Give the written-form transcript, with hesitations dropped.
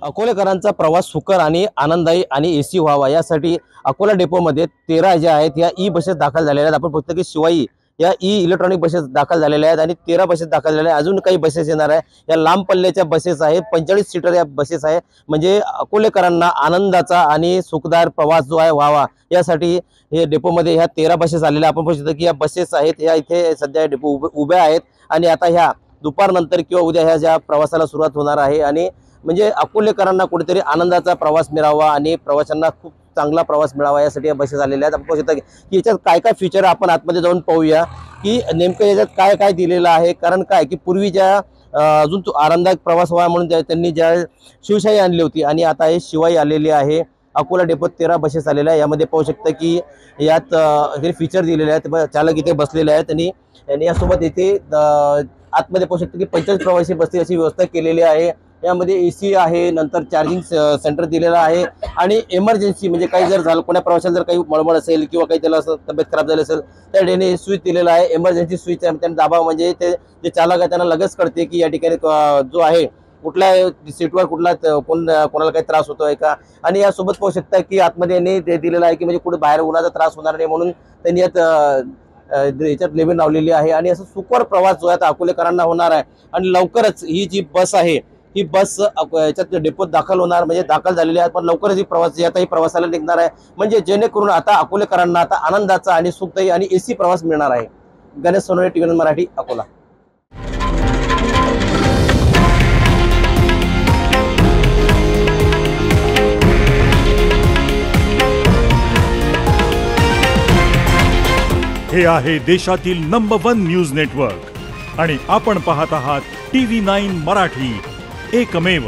अकोलेकरांचा प्रवास सुकर आणि आनंददायी आणि एसी व्हावा यासाठी अकोला डेपोमध्ये 13 ज्या आहेत या ई बसेस दाखल झालेल्या आहेत। आपण बघतो की शिवाई या ई इलेक्ट्रॉनिक बसेस दाखल झालेल्या आहेत आणि 13 बसेस दाखल झालेल्या आहेत। अजून काही बसेस येणार आहे। या लांब पल्ल्याच्या बसेस आहेत, 45 सीटर या बसेस आहे। म्हणजे अकोलेकरांना आनंदाचा आणि सुखदार प्रवास जो आहे व्हावा यासाठी हे डेपोमध्ये ह्या 13 बसेस आलेल्या। आपण बघू शकतो की या बसेस आहेत या इथे सध्या डेपो उभ्या आहेत आणि आता ह्या दुपारनंतर किंवा उद्या ह्या ज्या प्रवासाला सुरुवात होणार आहे आणि म्हणजे अकोलेकरांना कुठेतरी आनंदाचा प्रवास मिळावा आणि प्रवाशांना खूप चांगला प्रवास मिळावा यासाठी या बसेस आलेल्या आहेत। आपण पाहू शकता की याच्यात काय काय फीचर आपण आतमध्ये जाऊन पाहूया की नेमकं याच्यात काय काय दिलेलं आहे। कारण काय की पूर्वी ज्या अजून तो आरामदायक प्रवास व्हावा म्हणून त्यांनी ज्या शिवशाही आणली होती आणि आता हे शिवाई आलेली आहे। अकोला डेपोत 13 बसेस आलेल्या आहे। यामध्ये पाहू शकता की यात हे फीचर दिलेले आहेत। चालक इथे बसलेले आहेत आणि यासोबत इथे आतमध्ये पाहू शकता की 45 प्रवासी बसतील अशी व्यवस्था केलेली आहे। यामध्ये एसी आहे, नंतर चार्जिंग सेंटर दिलेला आहे आणि इमर्जन्सी म्हणजे काही जर झालं कोणा प्रवाशाला जर काही मळमळ असेल किंवा काही त्याला असं तब्येत खराब झाली असेल त्या ठिकाणी स्विच दिलेला आहे। इमर्जन्सी स्विच आहे, त्यांना दाबा म्हणजे ते जे चालक आहे त्यांना लगेच कळते की या ठिकाणी जो आहे कुठल्या सीटवर कुठला कोणाला काही त्रास होतोय का। आणि यासोबत पाहू शकता की आतमध्ये यांनी ते दिलेलं आहे की म्हणजे कुठे बाहेर उन्हाचा त्रास होणार नाही म्हणून त्यांनी याच्यात लेबल लावलेली आहे। आणि असं सुखकर प्रवास जो आहे अकोलेकरांना होणार आहे आणि लवकरच ही जी बस आहे ही बस याच्यात डेपोत दाखल होणार म्हणजे दाखल झालेली आहे, पण लवकरच ही प्रवास आता ही प्रवासाला निघणार आहे म्हणजे जेणेकरून आता अकोलेकरांना आता आनंदाचा आणि सुखदायी आणि एसी प्रवास मिळणार आहे। गणेश सोनवणे, टीव्ही मराठी, अकोला। हे आहे देशातील नंबर 1 न्यूज नेटवर्क आणि आपण पाहत आहात TV9 मराठी, एकमेव।